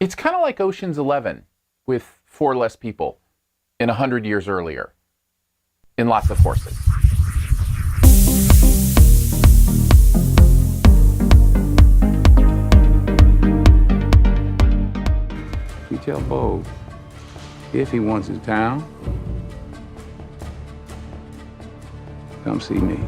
It's kind of like Ocean's 11 with 4 less people in 100 years earlier in lots of horses. You tell Bo if he wants his town, come see me.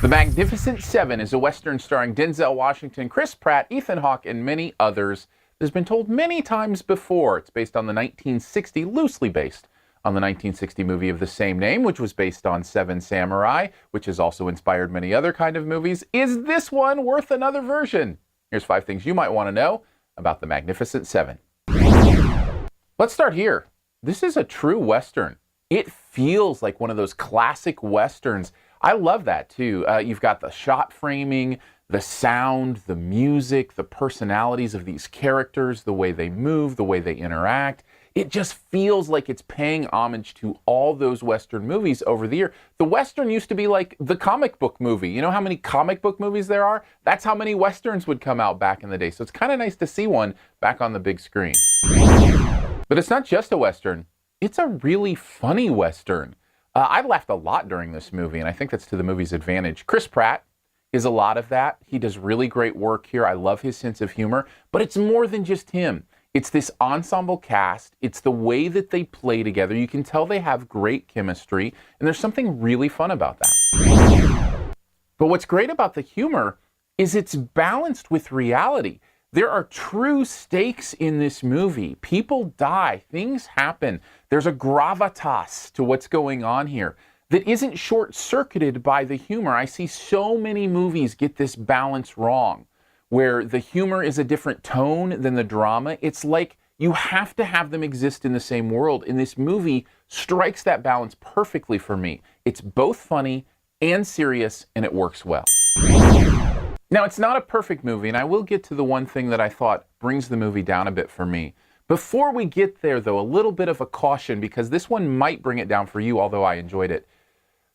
The Magnificent Seven is a Western starring Denzel Washington, Chris Pratt, Ethan Hawke, and many others. It has been told many times before. It's loosely based on the 1960 movie of the same name, which was based on Seven Samurai, which has also inspired many other kind of movies. Is this one worth another version? Here's 5 things you might want to know about The Magnificent Seven. Let's start here. This is a true Western. It feels like one of those classic Westerns. I love that too. You've got the shot framing, the sound, the music, the personalities of these characters, the way they move, the way they interact. It just feels like it's paying homage to all those Western movies over the year. The Western used to be like the comic book movie. You know how many comic book movies there are? That's how many Westerns would come out back in the day. So it's kind of nice to see one back on the big screen. But it's not just a Western. It's a really funny Western. I laughed a lot during this movie, and I think that's to the movie's advantage. Chris Pratt is a lot of that. He does really great work here. I love his sense of humor, but it's more than just him. It's this ensemble cast. It's the way that they play together. You can tell they have great chemistry, and there's something really fun about that. But what's great about the humor is it's balanced with reality. There are true stakes in this movie. People die. Things happen. There's a gravitas to what's going on here that isn't short-circuited by the humor. I see so many movies get this balance wrong, where the humor is a different tone than the drama. It's like you have to have them exist in the same world. And this movie strikes that balance perfectly for me. It's both funny and serious, and it works well. Now, it's not a perfect movie, and I will get to the one thing that I thought brings the movie down a bit for me. Before we get there, though, a little bit of a caution, because this one might bring it down for you, although I enjoyed it.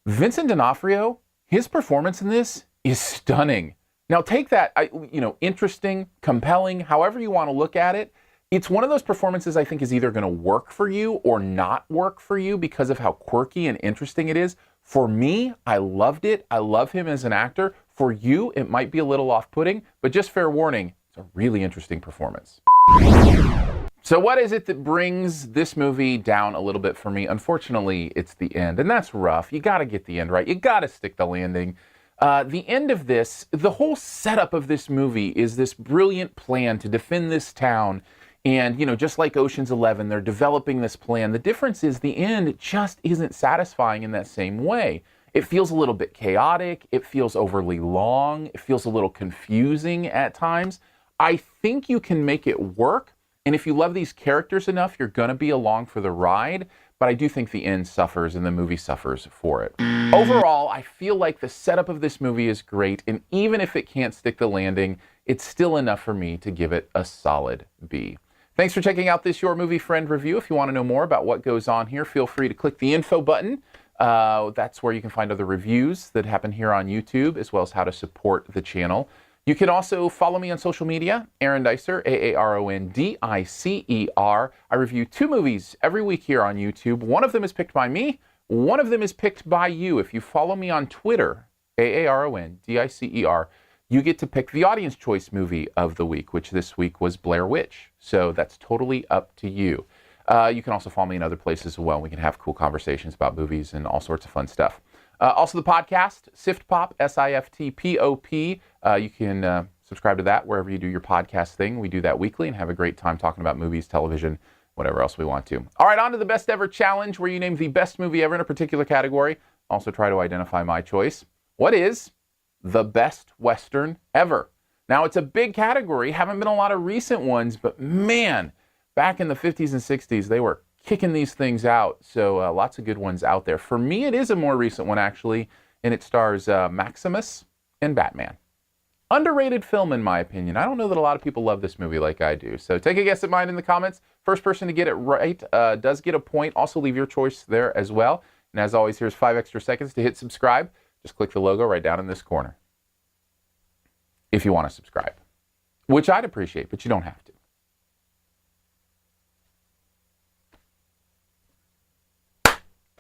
Vincent D'Onofrio, his performance in this is stunning. Now, take that, interesting, compelling, however you want to look at it. It's one of those performances I think is either going to work for you or not work for you because of how quirky and interesting it is. For me, I loved it. I love him as an actor. For you, it might be a little off-putting, but just fair warning, it's a really interesting performance. So what is it that brings this movie down a little bit for me? Unfortunately, it's the end, and that's rough. You got to get the end right. You got to stick the landing. The end of this, the whole setup of this movie is this brilliant plan to defend this town. And, just like Ocean's 11, they're developing this plan. The difference is the end just isn't satisfying in that same way. It feels a little bit chaotic. It feels overly long. It feels a little confusing at times. I think you can make it work. And if you love these characters enough, you're going to be along for the ride. But I do think the end suffers and the movie suffers for it. Overall, I feel like the setup of this movie is great. And even if it can't stick the landing, it's still enough for me to give it a solid B. Thanks for checking out this Your Movie Friend review. If you want to know more about what goes on here, feel free to click the info button. That's where you can find other reviews that happen here on YouTube, as well as how to support the channel. You can also follow me on social media, Aaron Dicer, Aarondicer. I review 2 movies every week here on YouTube. One of them is picked by me. One of them is picked by you. If you follow me on Twitter, Aarondicer, you get to pick the audience choice movie of the week, which this week was Blair Witch. So that's totally up to you. You can also follow me in other places as well. We can have cool conversations about movies and all sorts of fun stuff. Also the podcast, SiftPop, SiftPop. You can subscribe to that wherever you do your podcast thing. We do that weekly and have a great time talking about movies, television, whatever else we want to. All right, on to the Best Ever Challenge, where you name the best movie ever in a particular category. Also try to identify my choice. What is the best Western ever? Now, it's a big category. Haven't been a lot of recent ones, but man, back in the 50s and 60s, they were kicking these things out. So lots of good ones out there. For me, it is a more recent one, actually, and it stars Maximus and Batman. Underrated film, in my opinion. I don't know that a lot of people love this movie like I do. So take a guess at mine in the comments. First person to get it right does get a point. Also, leave your choice there as well. And as always, here's 5 extra seconds to hit subscribe. Just click the logo right down in this corner if you want to subscribe, which I'd appreciate, but you don't have to.